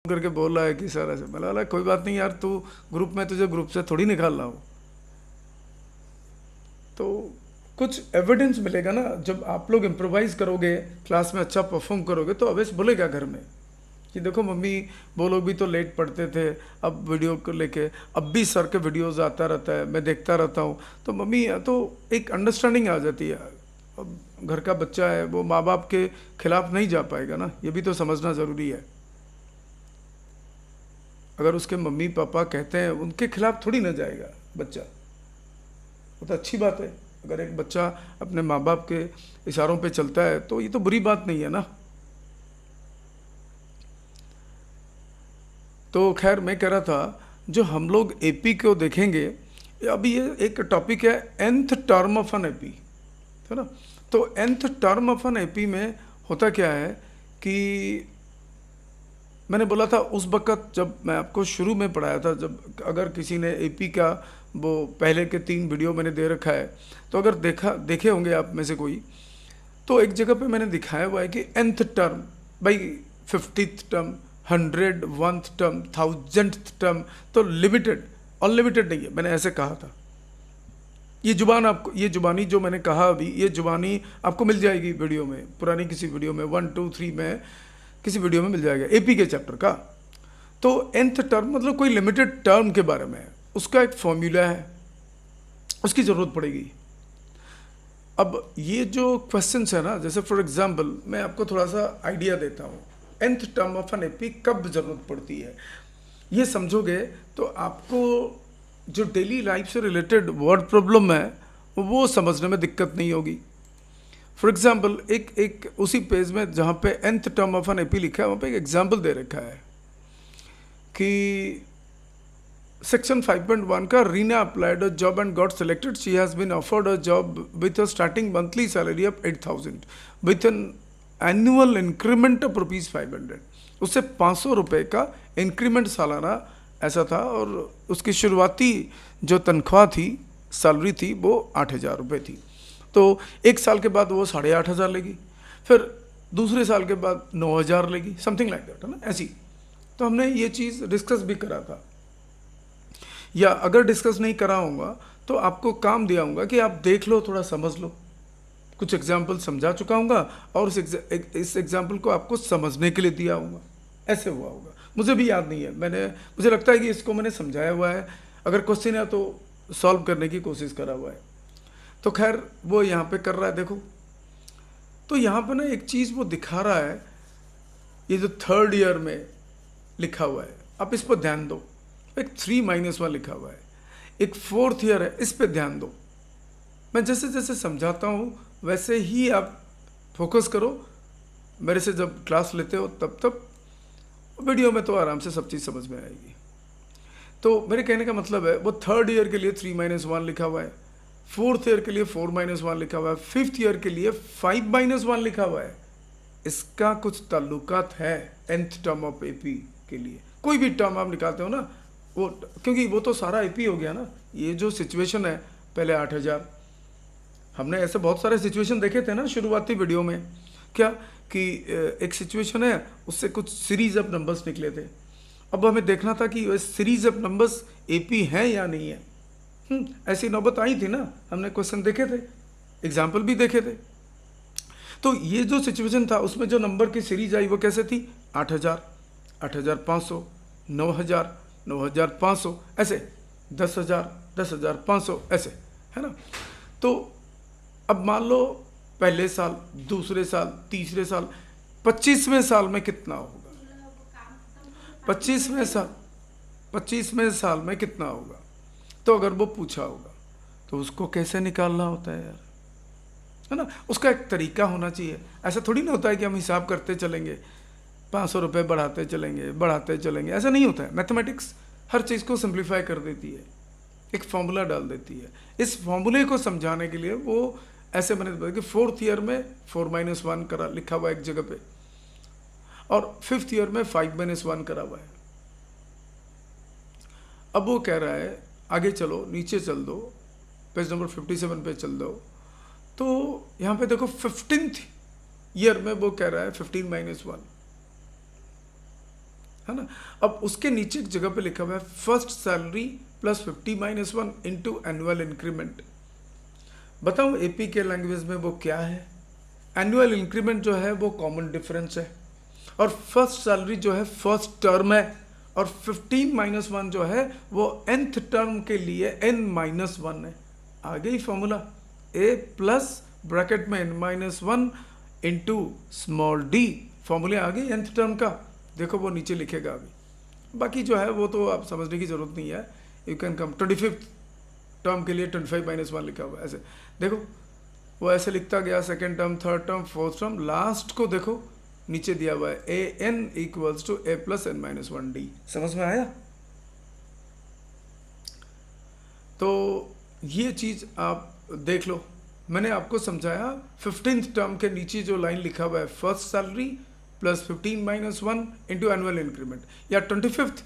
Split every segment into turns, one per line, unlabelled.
करके बोल रहा है कि सर ऐसे। मैंने बोला कोई बात नहीं यार, तू ग्रुप में, तुझे ग्रुप से थोड़ी निकाल रहा हूँ। तो कुछ एविडेंस मिलेगा ना जब आप लोग इम्प्रोवाइज करोगे, क्लास में अच्छा परफॉर्म करोगे, तो अवेश बोलेगा घर में कि देखो मम्मी, वो लोग भी तो लेट पढ़ते थे, अब वीडियो को लेके अब भी सर के वीडियोस आता रहता है, मैं देखता रहता हूँ। तो मम्मी, तो एक अंडरस्टैंडिंग आ जाती है। अब घर का बच्चा है, वो माँ बाप के खिलाफ नहीं जा पाएगा ना, ये भी तो समझना ज़रूरी है। अगर उसके मम्मी पापा कहते हैं, उनके खिलाफ थोड़ी ना जाएगा बच्चा। वो तो अच्छी बात है। अगर एक बच्चा अपने माँ बाप के इशारों पे चलता है तो ये तो बुरी बात नहीं है ना। तो खैर मैं कह रहा था, जो हम लोग एपी को देखेंगे, अभी ये एक टॉपिक है nth term of an AP, है ना। तो nth term of an AP में होता क्या है कि मैंने बोला था उस वक़्त जब मैं आपको शुरू में पढ़ाया था, जब अगर किसी ने एपी का वो पहले के 3 वीडियो मैंने दे रखा है, तो अगर देखे होंगे आप में से कोई, तो एक जगह पे मैंने दिखाया हुआ है कि nth टर्म भाई, 50th term, 101th term, 1000th term, तो लिमिटेड, अनलिमिटेड नहीं है। मैंने ऐसे कहा था। ये जुबान आपको, ये जुबानी जो मैंने कहा अभी, ये जुबानी आपको मिल जाएगी वीडियो में, पुरानी किसी वीडियो में 1 2 3 में किसी वीडियो में मिल जाएगा एपी के चैप्टर का। तो nth टर्म मतलब कोई लिमिटेड टर्म के बारे में है, उसका एक फॉर्मूला है, उसकी ज़रूरत पड़ेगी। अब ये जो क्वेश्चंस है ना, जैसे फॉर एग्जांपल मैं आपको थोड़ा सा आइडिया देता हूँ, nth term of an AP कब ज़रूरत पड़ती है, ये समझोगे तो आपको जो डेली लाइफ से रिलेटेड वर्ड प्रॉब्लम है वो समझने में दिक्कत नहीं होगी। फॉर एग्जाम्पल एक उसी पेज में जहाँ पे nth term of an AP लिखा है, वहाँ पे एक एग्जाम्पल दे रखा है कि सेक्शन 5.1 का, Reena applied a job and got selected, she has been offered a job with a starting monthly salary of 8000 with an annual increment of ₹500। उससे 500 रुपये का इंक्रीमेंट सालाना ऐसा था, और उसकी शुरुआती जो तनख्वाह थी, सैलरी थी, वो 8000 रुपये थी। तो एक साल के बाद वो 8500 लेगी, फिर दूसरे साल के बाद 9000 लेगी, समथिंग लाइक दैट, है ना, ऐसी। तो हमने ये चीज़ डिस्कस भी करा था, या अगर डिस्कस नहीं करा होगा तो आपको काम दिया होगा कि आप देख लो, थोड़ा समझ लो। कुछ एग्जाम्पल समझा चुका हूँगा और इस एग्जाम्पल को आपको समझने के लिए दिया होगा, ऐसे हुआ होगा। मुझे भी याद नहीं है, मुझे लगता है कि इसको मैंने समझाया हुआ है, अगर क्वेश्चन है तो सॉल्व करने की कोशिश करा हुआ है। तो खैर वो यहाँ पे कर रहा है, देखो। तो यहाँ पे ना एक चीज़ वो दिखा रहा है, ये जो 3rd ईयर में लिखा हुआ है, आप इस पर ध्यान दो। एक 3-1 लिखा हुआ है, एक 4th ईयर है, इस पर ध्यान दो। मैं जैसे जैसे समझाता हूँ वैसे ही आप फोकस करो। मेरे से जब क्लास लेते हो तब तब वीडियो में तो आराम से सब चीज़ समझ में आएगी। तो मेरे कहने का मतलब है, वो 3rd ईयर के लिए 3-1 लिखा हुआ है, 4th ईयर के लिए 4-1 लिखा हुआ है, 5th ईयर के लिए 5-1 लिखा हुआ है। इसका कुछ ताल्लुकात है nth टर्म ऑफ एपी के लिए। कोई भी टर्म आप निकालते हो ना, वो, क्योंकि वो तो सारा एपी हो गया ना। ये जो सिचुएशन है, पहले 8000, हमने ऐसे बहुत सारे सिचुएशन देखे थे ना शुरुआती वीडियो में, क्या कि एक सिचुएशन है, उससे कुछ सीरीज ऑफ नंबर्स निकले थे। अब हमें देखना था कि सीरीज ऑफ नंबर्स एपी हैं या नहीं है। ऐसी नौबत आई थी ना, हमने क्वेश्चन देखे थे, एग्जाम्पल भी देखे थे। तो ये जो सिचुएशन था, उसमें जो नंबर की सीरीज आई वो कैसे थी, 8000, 8500, 9000, 9500, ऐसे 10,000, 10,500, ऐसे, है ना। तो अब मान लो पहले साल, दूसरे साल, तीसरे साल, 25वें साल में कितना होगा, 25वें साल में कितना होगा। तो अगर वो पूछा होगा तो उसको कैसे निकालना होता है यार, है ना। उसका एक तरीका होना चाहिए। ऐसा थोड़ी ना होता है कि हम हिसाब करते चलेंगे, 500 रुपये बढ़ाते चलेंगे, ऐसा नहीं होता है। मैथमेटिक्स हर चीज़ को सिंप्लीफाई कर देती है, एक फॉर्मूला डाल देती है। इस फॉर्मूले को समझाने के लिए वो ऐसे मैंने बताया कि 4th ईयर में 4-1 करा लिखा हुआ एक जगह पे, और 5th ईयर में 5-1 करा हुआ है। अब वो कह रहा है, आगे चलो, नीचे चल दो, पेज नंबर 57 पे चल दो। तो यहाँ पे देखो 15th ईयर में वो कह रहा है 15-1, है ना। अब उसके नीचे एक जगह पे लिखा हुआ है first salary plus 50-1 into annual increment. बताओ एपी के लैंग्वेज में वो क्या है। एनुअल इंक्रीमेंट जो है वो कॉमन डिफरेंस है, और फर्स्ट सैलरी जो है फर्स्ट टर्म है, और 15-1 जो है वो nth टर्म के लिए n-1 है। आ गई फॉर्मूला, a प्लस ब्रैकेट में n-1 इंटू स्मॉल d, फॉर्मूले आ गई nth टर्म का। देखो वो नीचे लिखेगा अभी, बाकी जो है वो तो आप समझने की जरूरत नहीं है। You can come 25th term के लिए 25-1 लिखा हुआ है ऐसे। देखो वो ऐसे लिखता गया, second term, third term, fourth term, last को देखो नीचे दिया हुआ है A N equals to A plus n-1 D. समझ में आया। तो ये चीज आप देख लो, मैंने आपको समझाया 15th टर्म के नीचे जो लाइन लिखा हुआ है first salary plus 15-1 into annual increment, या 25th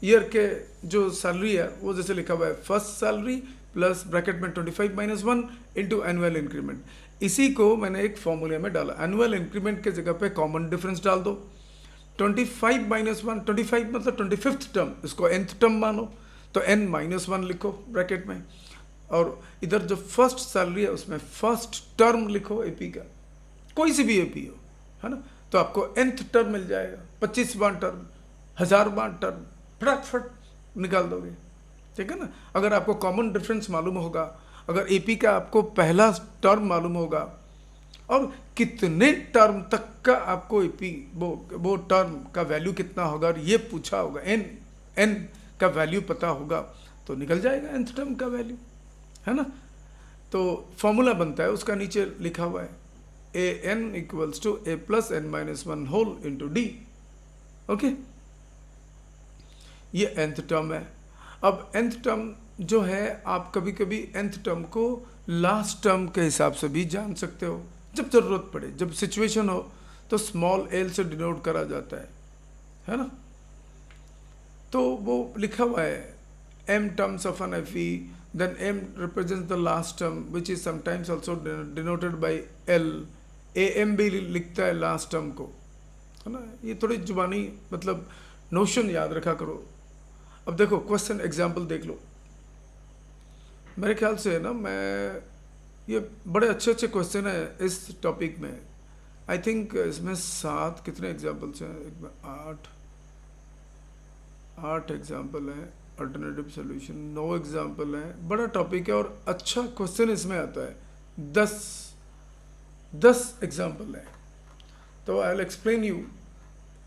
ईयर के जो सैलरी है वो जैसे लिखा हुआ है फर्स्ट सैलरी प्लस ब्रैकेट में 25-1 इंटू एनुअल इंक्रीमेंट। इसी को मैंने एक फॉर्मूले में डाला, एनुअल इंक्रीमेंट के जगह पे कॉमन डिफरेंस डाल दो। 25-1, 25 मतलब 25th टर्म, इसको nth टर्म मानो तो n-1 लिखो ब्रैकेट में, और इधर जो फर्स्ट सैलरी है उसमें फर्स्ट टर्म लिखो एपी का, कोई सी भी एपी हो, है ना। तो आपको nth टर्म मिल जाएगा, 25वां टर्म, 1000वां टर्म, फटाफट निकाल दोगे, ठीक है ना। अगर आपको कॉमन डिफरेंस मालूम होगा, अगर एपी का आपको पहला टर्म मालूम होगा, और कितने टर्म तक का आपको एपी वो टर्म का वैल्यू कितना होगा और ये पूछा होगा, एन का वैल्यू पता होगा, तो निकल जाएगा nth टर्म का वैल्यू, है ना। तो फॉर्मूला बनता है उसका, नीचे लिखा हुआ है A N equals to A plus n-1 whole into D. Okay, ये nth टर्म है। अब nth टर्म जो है आप कभी कभी nth टर्म को लास्ट टर्म के हिसाब से भी जान सकते हो, जब जरूरत पड़े, जब सिचुएशन हो तो स्मॉल एल से डिनोट करा जाता है ना। तो वो लिखा हुआ है m terms of an FE, then m represents the last term which is sometimes also denoted by L, am भी लिखता है लास्ट टर्म को, है ना। ये थोड़ी जुबानी मतलब नोशन याद रखा करो। अब देखो क्वेश्चन एग्जाम्पल देख लो, मेरे ख्याल से ना, मैं ये बड़े अच्छे अच्छे क्वेश्चन है इस टॉपिक में। आई थिंक इसमें 7 कितने एग्जाम्पल्स हैं, एक में 8 एग्जाम्पल हैं, अल्टरनेटिव सोल्यूशन 9 एग्जाम्पल हैं। बड़ा टॉपिक है और अच्छा क्वेश्चन इसमें आता है, 10 एग्जाम्पल है। तो I will explain you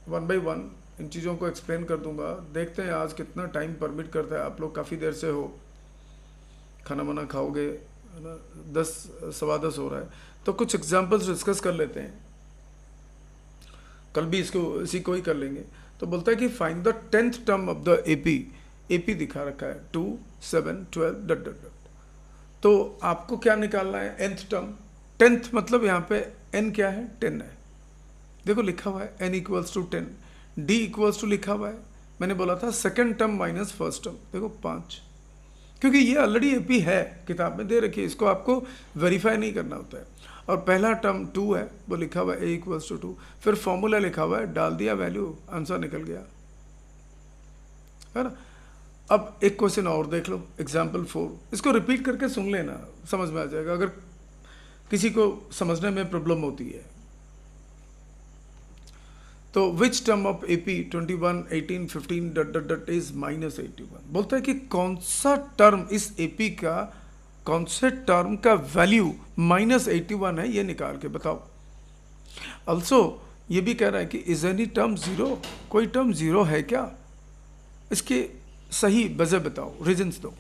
one by one, इन चीज़ों को एक्सप्लेन कर दूंगा। देखते हैं आज कितना टाइम परमिट करता है। आप लोग काफ़ी देर से हो, खाना वाना खाओगे, है ना। 10 सवा 10 हो रहा है, तो कुछ एग्जाम्पल्स डिस्कस कर लेते हैं। कल भी इसको इसी को ही कर लेंगे। तो बोलता है कि find the 10th term of the AP दिखा रखा है 2, 7, 12 डट डट डट। तो आपको क्या निकालना है, nth टर्म। 10th मतलब यहाँ पे n क्या है, 10 है। देखो लिखा हुआ है n equals to 10, d equals to लिखा हुआ है, मैंने बोला था second term minus first term, देखो 5, क्योंकि ये ऑलरेडी एपी है, किताब में दे रखी है, इसको आपको वेरीफाई नहीं करना होता है। और पहला टर्म 2 है, वो लिखा हुआ है a इक्वल्स टू 2, फिर फॉर्मूला लिखा हुआ है, डाल दिया वैल्यू, आंसर निकल गया, है ना। अब एक क्वेश्चन और देख लो, एग्जाम्पल 4, इसको रिपीट करके सुन लेना, समझ में आ जाएगा अगर किसी को समझने में प्रॉब्लम होती है। तो which term of AP 21, 18, 15 dot dot dot is -81। बोलता है कि कौन सा टर्म इस एपी का, कौन से टर्म का वैल्यू -81 है, ये निकाल के बताओ। ऑल्सो ये भी कह रहा है कि इज एनी टर्म जीरो, कोई टर्म जीरो है क्या, इसके सही वजह बताओ, रीजंस दो।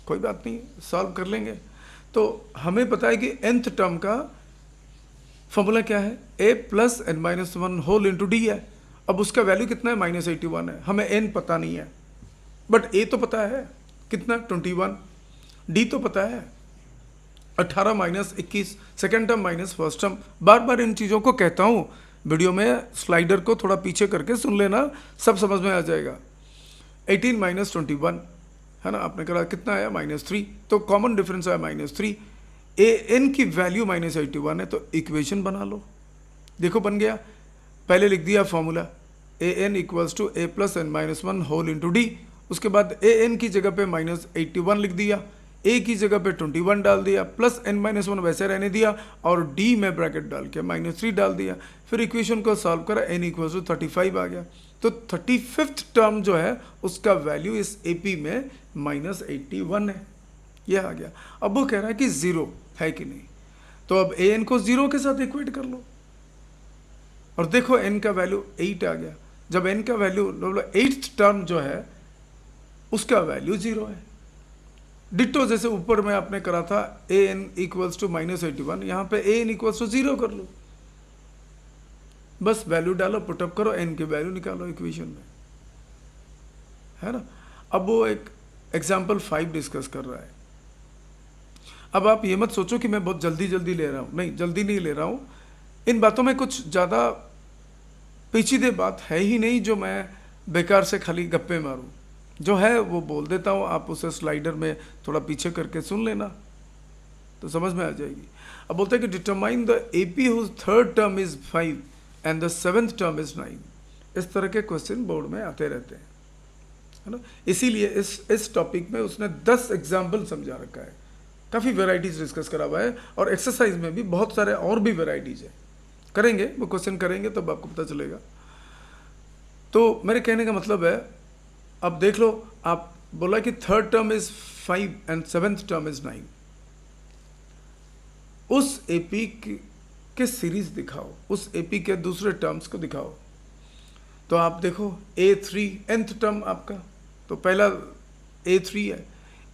कोई बात नहीं, सॉल्व कर लेंगे। तो हमें पता है कि nth टर्म का फॉर्मूला क्या है, a plus n-1 whole into D है। अब उसका वैल्यू कितना है, -81 है। हमें n पता नहीं है, बट a तो पता है कितना, 21, d तो पता है 18 - 21, second term minus first term. बार बार इन चीज़ों को कहता हूँ, वीडियो में स्लाइडर को थोड़ा पीछे करके सुन लेना, सब समझ में आ जाएगा। 18 - 21 है ना, आपने कहा कितना आया, -3, तो कॉमन डिफरेंस आया -3। an की वैल्यू -81 है, तो इक्वेशन बना लो। देखो बन गया, पहले लिख दिया formula, A N equals to A plus N minus one whole into D. उसके बाद ए एन की जगह पे -81 लिख दिया, ए की जगह पे 21 डाल दिया, प्लस एन माइनस वन वैसे रहने दिया और डी में ब्रैकेट डाल के -3 डाल दिया। फिर इक्वेशन को सॉल्व करा, एन इक्वल्स टू 35 आ गया। तो 35th टर्म जो है उसका वैल्यू इस एपी में -81 है, यह आ गया। अब वो कह रहा है कि 0 है कि नहीं, तो अब ए एन को 0 के साथ इक्वेट कर लो और देखो एन का वैल्यू 8 आ गया। जब एन का वैल्यू 8th टर्म जो है उसका वैल्यू 0 है। डिट्टो जैसे ऊपर में आपने करा था ए एन इक्वल्स टू -81, यहाँ पे ए एन इक्वल्स टू 0 कर लो, बस वैल्यू डालो, पुटअप करो, एन की वैल्यू निकालो इक्वेशन में, है ना। अब वो एक एग्जाम्पल 5 डिस्कस कर रहा है। अब आप ये मत सोचो कि मैं बहुत जल्दी ले रहा हूँ, नहीं जल्दी नहीं ले रहा हूँ। इन बातों में कुछ ज़्यादा पेचीदे बात है ही नहीं जो मैं बेकार से खाली गप्पे मारूँ। जो है वो बोल देता हूँ, आप उसे स्लाइडर में थोड़ा पीछे करके सुन लेना तो समझ में आ जाएगी। अब बोलते हैं कि determine the AP whose 3rd term is 5 and the 7th term is 9। इस तरह के क्वेश्चन बोर्ड में आते रहते हैं, है ना। इसीलिए इस टॉपिक में उसने 10 एग्जाम्पल समझा रखा है, काफ़ी वेराइटीज़ डिस्कस करा हुआ है और एक्सरसाइज में भी बहुत सारे और भी वेराइटीज़ है। करेंगे वो क्वेश्चन करेंगे तब आपको पता चलेगा। तो मेरे कहने का मतलब है, अब देख लो, आप बोला कि 3rd term is 5 and 7th term is 9। उस एपी के सीरीज दिखाओ, उस एपी के दूसरे टर्म्स को दिखाओ। तो आप देखो A3 nth टर्म आपका, तो पहला A3 है।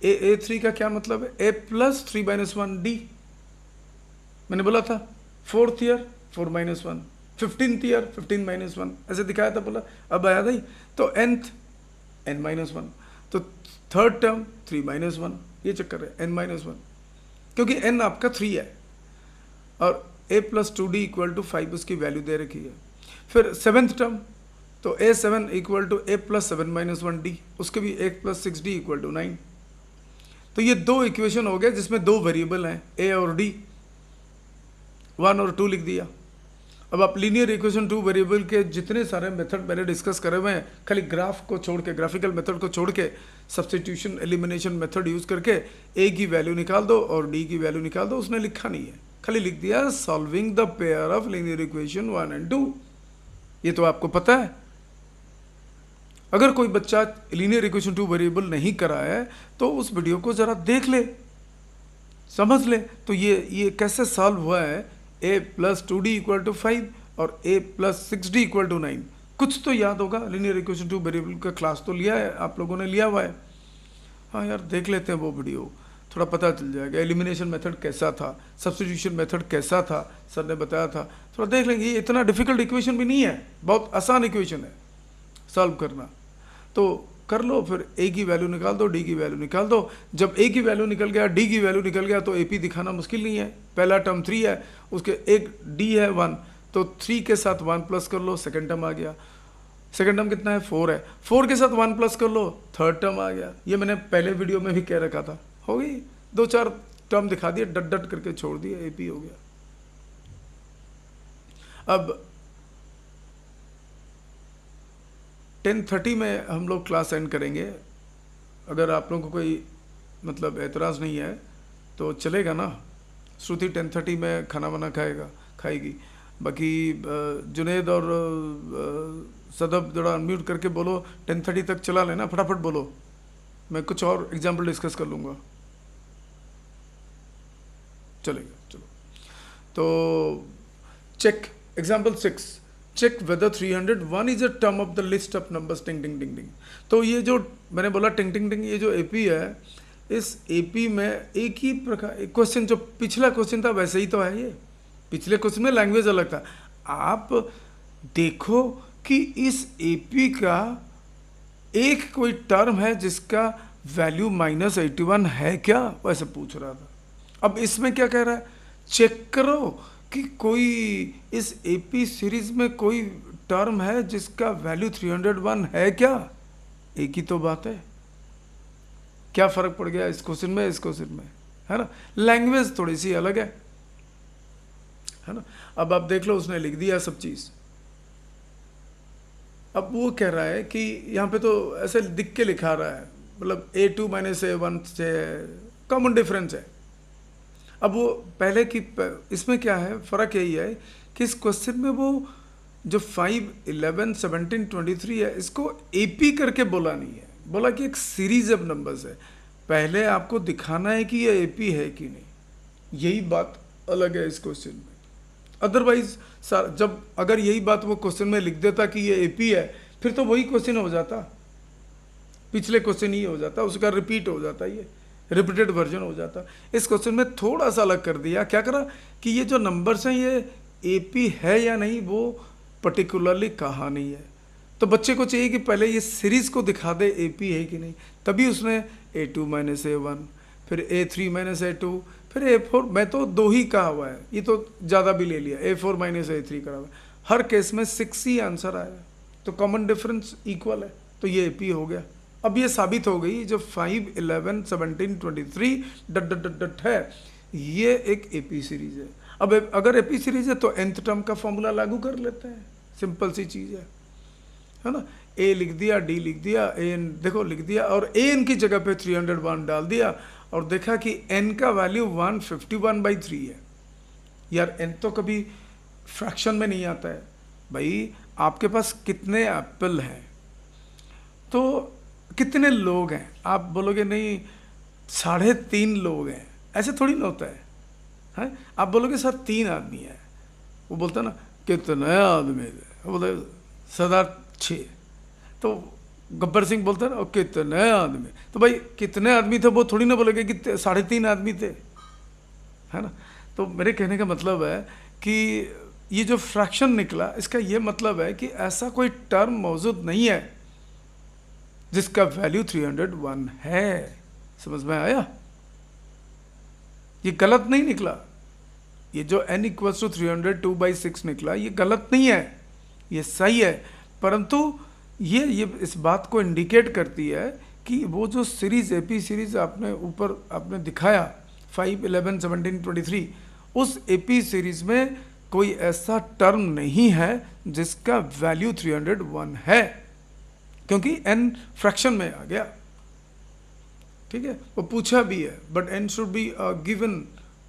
A3 का क्या मतलब है? A plus 3 - 1 D। मैंने बोला था 4th ईयर 4 - 1, 15th ईयर 15 - 1, ऐसे दिखाया था, बोला अब आया था ही। तो nth n - 1, तो 3rd टर्म 3 - 1, ये चक्कर है n - 1, क्योंकि n आपका 3 है और a plus 2d equal to 5 उसकी वैल्यू दे रखी है। फिर 7th टर्म, तो a7 equal to a plus 7 - 1d, उसके भी a plus 6d equal to 9। तो ये 2 इक्वेशन हो गए जिसमें 2 वेरिएबल हैं a और d, 1 और 2 लिख दिया। अब आप लीनियर इक्वेशन 2 वेरिएबल के जितने सारे मेथड मैंने डिस्कस करे हुए हैं, खाली ग्राफ को छोड़ के, ग्राफिकल मेथड को छोड़ के, सब्स्टिट्यूशन एलिमिनेशन मेथड यूज करके a की वैल्यू निकाल दो और d की वैल्यू निकाल दो। उसने लिखा नहीं है, खाली लिख दिया solving the pair of linear equation 1 and 2। ये तो आपको पता है। अगर कोई बच्चा लीनियर इक्वेशन 2 वेरिएबल नहीं करा है तो उस वीडियो को जरा देख ले, समझ ले। तो ये कैसे सॉल्व हुआ है, a plus 2d equal to 5 और a plus 6d equal to 9। कुछ तो याद होगा, लीनियर इक्वेशन 2 वेरिएबल का क्लास तो लिया है, आप लोगों ने लिया हुआ है। हाँ यार, देख लेते हैं वो वीडियो, थोड़ा पता चल जाएगा एलिमिनेशन मेथड कैसा था, सब्स्टिट्यूशन मेथड कैसा था, सर ने बताया था, थोड़ा देख लेंगे। ये इतना डिफिकल्ट इक्वेशन भी नहीं है, बहुत आसान इक्वेशन है सॉल्व करना। तो कर लो, फिर a की वैल्यू निकाल दो, d की वैल्यू निकाल दो। जब a की वैल्यू निकल गया, d की वैल्यू निकल गया, तो AP दिखाना मुश्किल नहीं है। पहला टर्म 3 है, उसके एक d है 1, तो 3 के साथ 1 प्लस कर लो, सेकेंड टर्म आ गया। सेकेंड टर्म कितना है? 4 है, 4 के साथ 1 प्लस कर लो, 3rd टर्म आ गया। ये मैंने पहले वीडियो में भी कह रखा था, हो गई। 2-4 टर्म दिखा दिए, डट डट करके छोड़ दिए, AP हो गया। अब 10:30 में हम लोग क्लास एंड करेंगे। अगर आप लोगों को कोई मतलब एतराज़ नहीं है तो चलेगा ना। श्रुति 10:30 में खाना वाना खाएगी। बाकी जुनेद और सदब जरा अनम्यूट करके बोलो, 10:30 तक चला लेना, फटाफट बोलो, मैं कुछ और एग्जाम्पल डिस्कस कर लूँगा। चलेगा, चलो। तो check example 6, check whether 301 is a term of the list of numbers, टिंग टिंग टिंग टिंग। तो ये जो मैंने बोला टिंग टिंग टिंग, ये जो AP है, इस AP में एक ही प्रकार क्वेश्चन, जो पिछला क्वेश्चन था वैसे ही तो है ये। पिछले क्वेश्चन में लैंग्वेज अलग था। आप देखो कि इस AP का एक कोई टर्म है जिसका वैल्यू -81 है क्या, वैसे पूछ रहा था। अब इसमें क्या कह रहा है, चेक करो कि कोई इस AP सीरीज में कोई टर्म है जिसका वैल्यू 301 है क्या। एक ही तो बात है, क्या फर्क पड़ गया इस क्वेश्चन में, इस क्वेश्चन में, है ना। लैंग्वेज थोड़ी सी अलग है ना। अब आप देख लो, उसने लिख दिया सब चीज। अब वो कह रहा है कि यहाँ पे तो ऐसे दिख के लिखा रहा है, मतलब A2 माइनस A1 से कॉमन डिफरेंस है। अब वो पहले की इसमें क्या है, फ़र्क यही है कि इस क्वेश्चन में वो जो 5, 11, 17, 23 है, इसको AP करके बोला नहीं है, बोला कि एक सीरीज ऑफ नंबर्स है। पहले आपको दिखाना है कि ये AP है कि नहीं, यही बात अलग है इस क्वेश्चन में। अदरवाइज जब अगर यही बात वो क्वेश्चन में लिख देता कि ये AP है, फिर तो वही क्वेश्चन हो जाता, पिछले क्वेश्चन ही हो जाता, उसका रिपीट हो जाता, ये रिपीटेड वर्जन हो जाता। इस क्वेश्चन में थोड़ा सा अलग कर दिया, क्या करा कि ये जो नंबर्स हैं ये AP है या नहीं वो पर्टिकुलरली कहा नहीं है। तो बच्चे को चाहिए कि पहले ये सीरीज को दिखा दे AP है कि नहीं, तभी उसने A2 माइनस A1, फिर A3 माइनस A2, फिर A4, मैं तो 2 ही कहा हुआ है, ये तो ज़्यादा भी ले लिया, A4 माइनस A3 करा हुआ है। हर केस में 6 ही आंसर आया, तो कॉमन डिफरेंस इक्वल है, तो ये AP हो गया। अब ये साबित हो गई जो 5, 11, 17, 23 डट डट डट डट है, ये एक AP सीरीज है। अब अगर AP सीरीज है तो nth टर्म का फॉर्मूला लागू कर लेते हैं, सिंपल सी चीज़ है ना। A लिख दिया, D लिख दिया, AN देखो लिख दिया, और AN की जगह पे 301 डाल दिया, और देखा कि N का वैल्यू 151/3 है। यार N तो कभी फ्रैक्शन में नहीं आता है भाई। आपके पास कितने एप्पल हैं तो कितने लोग हैं, आप बोलोगे नहीं 3.5 लोग हैं, ऐसे थोड़ी ना होता है। आप बोलोगे सर 3 आदमी है, वो बोलता ना कितने आदमी थे, वो बोलते सरदार 6, तो गब्बर सिंह बोलता है ना कितने आदमी, तो भाई कितने आदमी थे वो थोड़ी ना बोलेगे कि 3.5 आदमी थे, है ना। तो मेरे कहने का मतलब है कि ये जो फ्रैक्शन निकला, इसका ये मतलब है कि ऐसा कोई टर्म मौजूद नहीं है जिसका वैल्यू 301 है। समझ में आया? ये गलत नहीं निकला, ये जो n इक्वल्स टू 302/6 निकला, ये गलत नहीं है, ये सही है। परंतु ये इस बात को इंडिकेट करती है कि वो जो सीरीज AP सीरीज आपने दिखाया 5, 11, 17, 23, उस AP सीरीज में कोई ऐसा टर्म नहीं है जिसका वैल्यू 301 है, क्योंकि n फ्रैक्शन में आ गया। ठीक है, वो पूछा भी है, but n should be given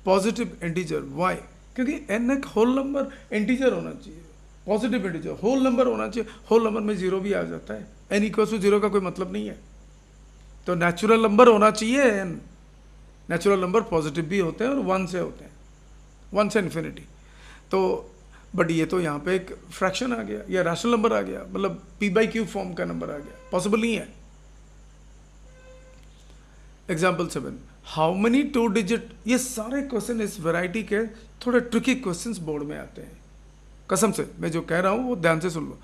positive integer. Why? क्योंकि n एक होल नंबर इंटीजर होना चाहिए, पॉजिटिव इंटीजर होल नंबर होना चाहिए। होल नंबर में 0 भी आ जाता है, n इक्वल टू 0 का कोई मतलब नहीं है। तो नेचुरल नंबर होना चाहिए n। नेचुरल नंबर पॉजिटिव भी होते हैं और 1 से होते हैं, 1 से इन्फिनिटी। तो बट ये तो यहाँ पे एक फ्रैक्शन आ गया, या रैशनल नंबर आ गया, मतलब p/q फॉर्म का नंबर आ गया, पॉसिबल नहीं है। Example 7, how many 2 digit. ये सारे क्वेश्चन इस वैरायटी के थोड़े ट्रिकी क्वेश्चंस बोर्ड में आते हैं, कसम से मैं जो कह रहा हूँ वो ध्यान से सुन लो,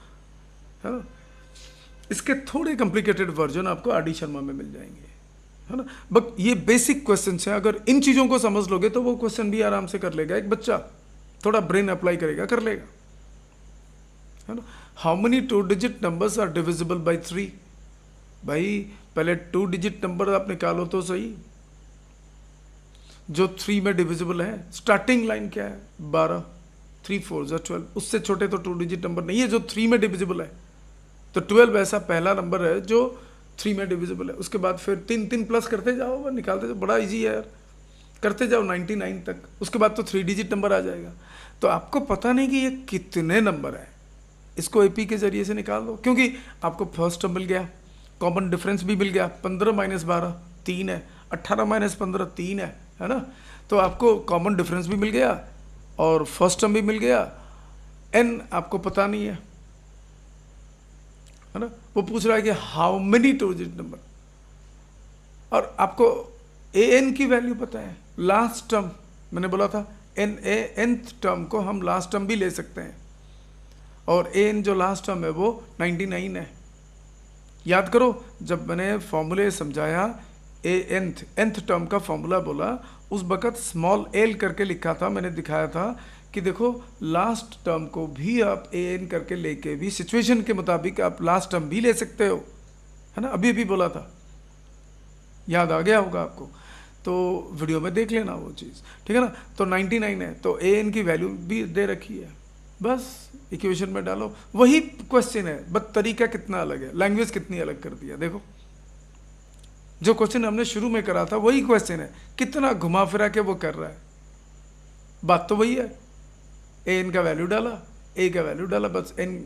है ना। इसके थोड़े कॉम्प्लिकेटेड वर्जन आपको RD शर्मा में मिल जाएंगे, है ना। बट ये बेसिक क्वेश्चन है, अगर इन चीज़ों को समझ लोगे तो वो क्वेश्चन भी आराम से कर लेगा एक बच्चा, थोड़ा ब्रेन अप्लाई करेगा, कर लेगा, है ना। How many 2 digit numbers are divisible by 3। भाई पहले 2 डिजिट नंबर आप निकालो तो सही, जो 3 में डिविजिबल है। स्टार्टिंग लाइन क्या है? 12, 3 4 12। उससे छोटे तो 2 डिजिट नंबर नहीं है जो 3 में डिविजिबल है। तो 12 ऐसा पहला नंबर है जो 3 में डिविजिबल है। उसके बाद फिर 3 प्लस करते जाओ, निकालते जाओ, बड़ा इजी है यार, करते जाओ 99 तक। उसके बाद तो 3 डिजिट नंबर आ जाएगा। तो आपको पता नहीं कि ये कितने नंबर है, इसको AP के जरिए से निकाल दो, क्योंकि आपको फर्स्ट टर्म मिल गया, कॉमन डिफरेंस भी मिल गया, 15 - 12 3 है, 18 - 15 3 है ना। तो आपको कॉमन डिफरेंस भी मिल गया और फर्स्ट टर्म भी मिल गया। n आपको पता नहीं है ना। वो पूछ रहा है कि हाउ मेनी 2 डिजिट नंबर, और आपको an की वैल्यू पता है, लास्ट टर्म मैंने बोला था nth टर्म को हम लास्ट टर्म भी ले सकते हैं, और an जो लास्ट टर्म है वो 99 है। याद करो जब मैंने फॉर्मूले समझाया, nth टर्म का फॉर्मूला बोला, उस वक़्त स्मॉल l करके लिखा था, मैंने दिखाया था कि देखो लास्ट टर्म को भी आप an करके लेके भी सिचुएशन के मुताबिक आप लास्ट टर्म भी ले सकते हो, है ना। अभी बोला था, याद आ गया होगा आपको, तो वीडियो में देख लेना वो चीज़, ठीक है ना। तो 99 है, तो an की वैल्यू भी दे रखी है, बस इक्वेशन में डालो, वही क्वेश्चन है, बस तरीका कितना अलग है, लैंग्वेज कितनी अलग कर दिया। देखो जो क्वेश्चन हमने शुरू में करा था वही क्वेश्चन है, कितना घुमा फिरा के वो कर रहा है, बात तो वही है। ए एन का वैल्यू डाला, ए का वैल्यू डाला, बस एन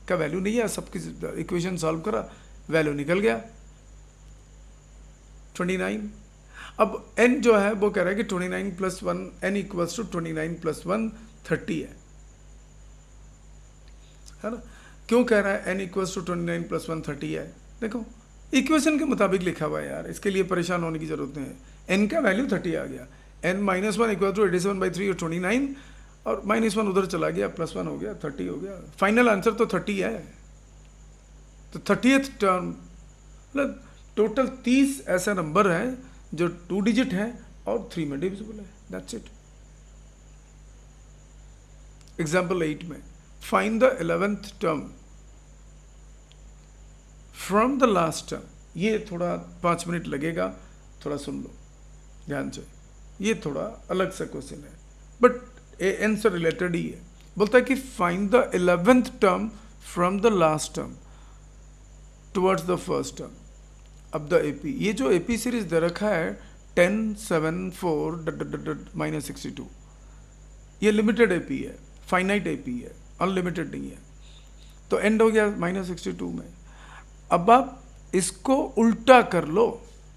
का वैल्यू नहीं है, सबकी इक्वेशन सॉल्व करा, वैल्यू निकल गया 29। अब n जो है वो कह रहा है कि 29 plus 1 n equals to 29 plus 1 30 है ना। क्यों कह रहा है n इक्वल्स टू 29 प्लस 1 30 है? देखो इक्वेशन के मुताबिक लिखा हुआ है यार, इसके लिए परेशान होने की जरूरत नहीं है। n का वैल्यू 30 आ गया, n माइनस 1 इक्वल टू 87/3 और 29, और माइनस 1 उधर चला गया, प्लस 1 हो गया, 30 हो गया। फाइनल आंसर तो 30 है। तो 30th टर्म मतलब टोटल 30 ऐसा नंबर है जो 2 डिजिट है और 3 में डिविजिबल है, दैट्स इट। एग्जाम्पल 8 में find the 11th term from the last term. ये थोड़ा 5 मिनट लगेगा, थोड़ा सुन लो ध्यान से, ये थोड़ा अलग सा क्वेश्चन है बट एन से रिलेटेड ही है। बोलता है कि find the 11th term from the last term towards the first term. अब द एपी, ये जो एपी सीरीज दे रखा है 10 7 4 -62, ये लिमिटेड एपी है, फाइनाइट एपी है, अनलिमिटेड नहीं है। तो एंड हो गया -62 में। अब आप इसको उल्टा कर लो,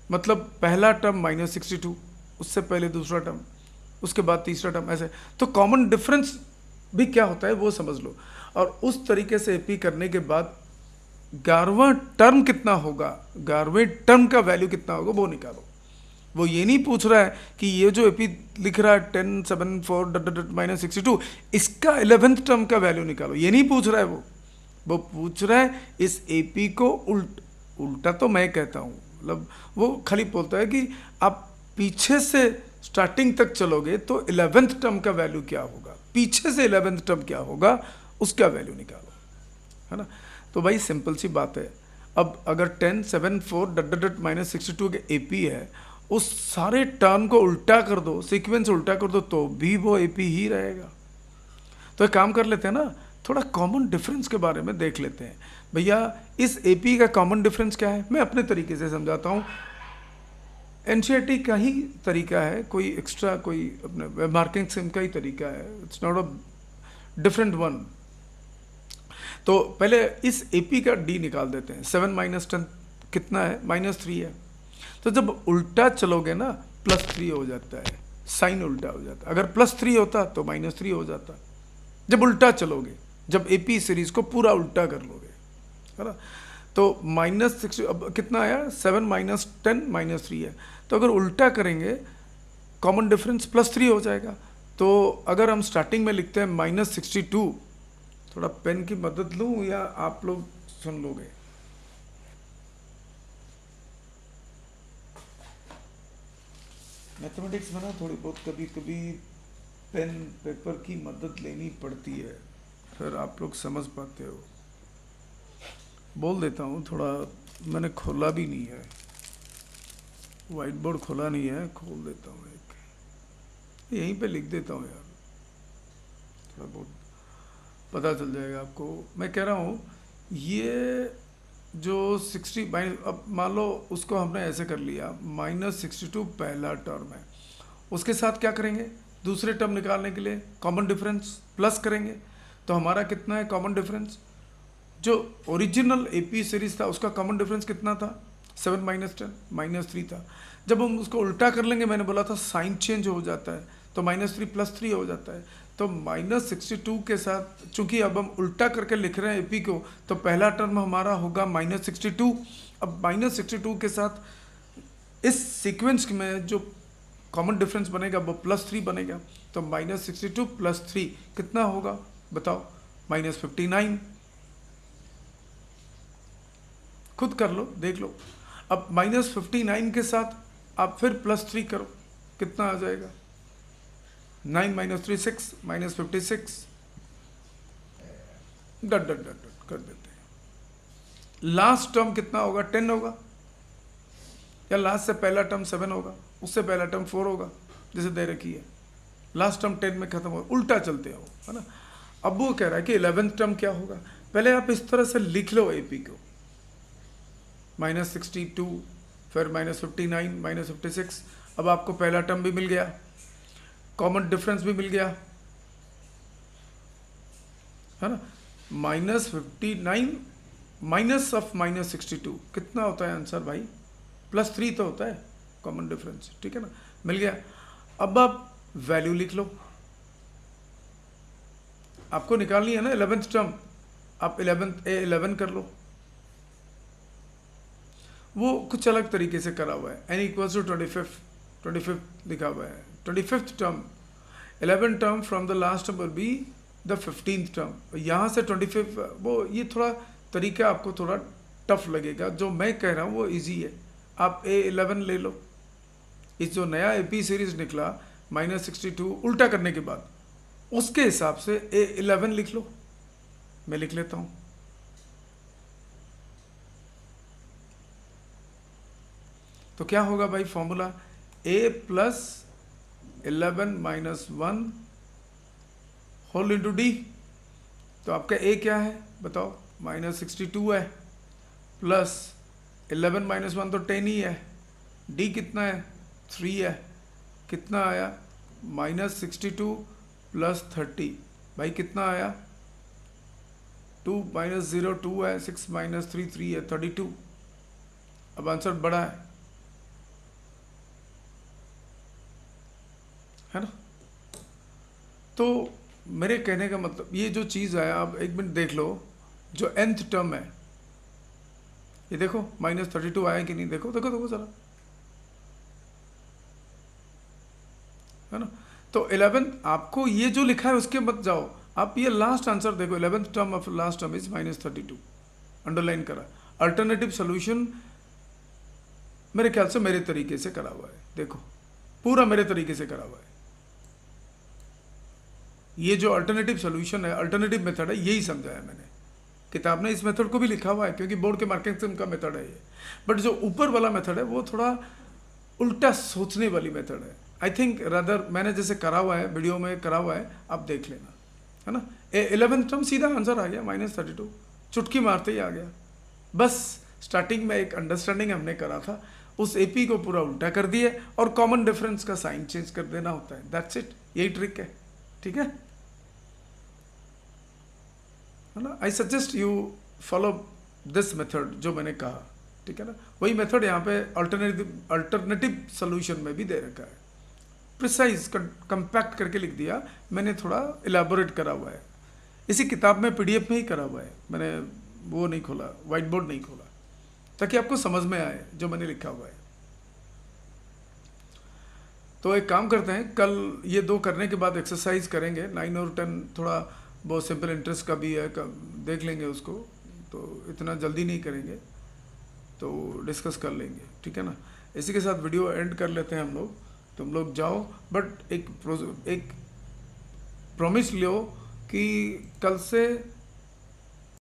मतलब पहला टर्म -62, उससे पहले दूसरा टर्म, उसके बाद तीसरा टर्म, ऐसे। तो कॉमन डिफरेंस भी क्या होता है वो समझ लो, और उस तरीके से एपी करने के बाद 11वां टर्म कितना होगा, 11वें टर्म का वैल्यू कितना होगा वो निकालो। वो ये नहीं पूछ रहा है कि ये जो एपी लिख रहा है 10 7 4 -62, इसका 11th टर्म का वैल्यू निकालो, ये नहीं पूछ रहा है। वो पूछ रहा है इस एपी को उल्टा तो मैं कहता हूँ, मतलब वो खाली बोलता है कि आप पीछे से स्टार्टिंग तक चलोगे तो 11th टर्म का वैल्यू क्या होगा, पीछे से 11th टर्म क्या होगा उसका वैल्यू निकालो, है ना। तो भाई सिंपल सी बात है। अब अगर 10 7 4 -62 के एपी है, उस सारे टर्म को उल्टा कर दो, सीक्वेंस उल्टा कर दो, तो भी वो एपी ही रहेगा। तो एक काम कर लेते हैं ना, थोड़ा कॉमन डिफरेंस के बारे में देख लेते हैं। भैया इस एपी का कॉमन डिफरेंस क्या है, मैं अपने तरीके से समझाता हूँ। एनसीईआरटी का ही तरीका है, कोई एक्स्ट्रा कोई अपने मार्किंग सिम का ही तरीका है, it's not a different one. तो पहले इस एपी का डी निकाल देते हैं। 7 - 10 कितना है, -3 है। तो जब उल्टा चलोगे ना +3 हो जाता है, साइन उल्टा हो जाता है। अगर +3 होता तो -3 हो जाता, जब उल्टा चलोगे, जब एपी सीरीज को पूरा उल्टा कर लोगे, है ना। तो -60 अब कितना आया, 7 - 10 -3 है। तो अगर उल्टा करेंगे कॉमन डिफरेंस +3 हो जाएगा। तो अगर हम स्टार्टिंग में लिखते हैं -62, थोड़ा पेन की मदद लूं या आप लोग सुन लोगे? मैथमेटिक्स में ना थोड़ी बहुत कभी कभी पेन पेपर की मदद लेनी पड़ती है, फिर आप लोग समझ पाते हो। बोल देता हूँ, थोड़ा मैंने खोला भी नहीं है, वाइट बोर्ड खोला नहीं है, खोल देता हूँ एक, यहीं पे लिख देता हूँ यार, थोड़ा बहुत पता चल जाएगा आपको। मैं कह रहा हूँ ये जो 60 अब मान लो उसको हमने ऐसे कर लिया, -62 पहला टर्म है, उसके साथ क्या करेंगे, दूसरे टर्म निकालने के लिए कॉमन डिफरेंस प्लस करेंगे। तो हमारा कितना है कॉमन डिफरेंस, जो ओरिजिनल एपी सीरीज था उसका कॉमन डिफरेंस कितना था, 7 - 10 -3 था। जब हम उसको उल्टा कर लेंगे, मैंने बोला था साइन चेंज हो जाता है, तो -3 +3 हो जाता है। तो -62 के साथ, चूंकि अब हम उल्टा करके लिख रहे हैं एपी को, तो पहला टर्म हमारा होगा -62। अब -62 के साथ इस सीक्वेंस में जो कॉमन डिफरेंस बनेगा वो +3 बनेगा। तो -62 + 3 कितना होगा बताओ, -59। खुद कर लो, देख लो। अब -59 के साथ आप फिर +3 करो, कितना आ जाएगा, 9 - 3 6 -56, डट डट डट डट कर देते हैं। लास्ट टर्म कितना होगा, 10 होगा, या लास्ट से पहला टर्म 7 होगा, उससे पहला टर्म 4 होगा, जैसे दे रखी है। लास्ट टर्म 10 में खत्म हो, उल्टा चलते हो, है ना। अब वो कह रहा है कि 11th टर्म क्या होगा। पहले आप इस तरह से लिख लो एपी को, -62, फिर -59, -56। अब आपको पहला टर्म भी मिल गया, कॉमन डिफरेंस भी मिल गया, है ना। -59 माइनस ऑफ -62 कितना होता है आंसर भाई? +3 तो होता है कॉमन डिफरेंस, ठीक है ना, मिल गया। अब आप वैल्यू लिख लो, आपको निकालनी है ना 11th टर्म, आप 11 कर लो। वो कुछ अलग तरीके से करा हुआ है, n = 25 लिखा हुआ है। 25th term, 11 term from the last term will be the 15th term. यहाँ से 25, वो ये थोड़ा तरीका आपको थोड़ा टफ लगेगा, जो मैं कह रहा हूँ वो इजी है। आप A11 ले लो, इस जो नया AP सीरीज निकला -62 उल्टा करने के बाद, उसके हिसाब से A11 लिख लो। मैं लिख लेता हूँ, तो क्या होगा भाई formula? A + 11 - 1 whole into D। तो आपका A क्या है बताओ? -62 है, प्लस 11 - 1 तो 10 ही है। D कितना है? 3 है। कितना आया? -62 + 30 भाई कितना आया? 2 - 0 2 है, 6 - 3 3 है, 32। अब आंसर बड़ा है ना। तो मेरे कहने का मतलब ये जो चीज़ है, आप एक मिनट देख लो, जो nth टर्म है ये देखो -32 आया कि नहीं, देखो देखो देखो जरा, है ना। तो 11 आपको ये जो लिखा है उसके मत जाओ, आप ये लास्ट आंसर देखो, 11th term of last term is -32, underline करा। अल्टरनेटिव सोल्यूशन मेरे ख्याल से मेरे तरीके से करा हुआ है, देखो पूरा मेरे तरीके से करा हुआ है। ये जो अल्टरनेटिव सोल्यूशन है, अल्टरनेटिव मेथड है, यही समझाया मैंने। किताब ने इस मेथड को भी लिखा हुआ है क्योंकि बोर्ड के मार्किंग का मेथड है ये, बट जो ऊपर वाला मेथड है वो थोड़ा उल्टा सोचने वाली मेथड है। आई थिंक रादर मैंने जैसे करा हुआ है, वीडियो में करा हुआ है, आप देख लेना, है ना। 11th टर्म सीधा आंसर आ गया -32, चुटकी मारते ही आ गया। बस स्टार्टिंग में एक अंडरस्टैंडिंग हमने करा था, उस AP को पूरा उल्टा कर दिया और कॉमन डिफरेंस का साइन चेंज कर देना होता है, दैट्स इट, यही ट्रिक है, ठीक है ना। I suggest you follow this method जो मैंने कहा, ठीक है ना। वही मेथड यहाँ पे अल्टरनेटिव सोल्यूशन में भी दे रखा है, प्रिसाइज कंपैक्ट करके लिख दिया मैंने, थोड़ा इलाबोरेट करा हुआ है। इसी किताब में PDF में ही करा हुआ है, मैंने वो नहीं खोला, व्हाइट बोर्ड नहीं खोला, ताकि आपको समझ में आए जो मैंने लिखा हुआ है। तो एक काम करते हैं, कल ये 2 करने के बाद एक्सरसाइज करेंगे 9 और 10, थोड़ा बहुत सिंपल इंटरेस्ट का भी है, देख लेंगे उसको, तो इतना जल्दी नहीं करेंगे, तो डिस्कस कर लेंगे, ठीक है ना। इसी के साथ वीडियो एंड कर लेते हैं हम लोग। तुम लोग जाओ, बट एक प्रॉमिस लो कि कल से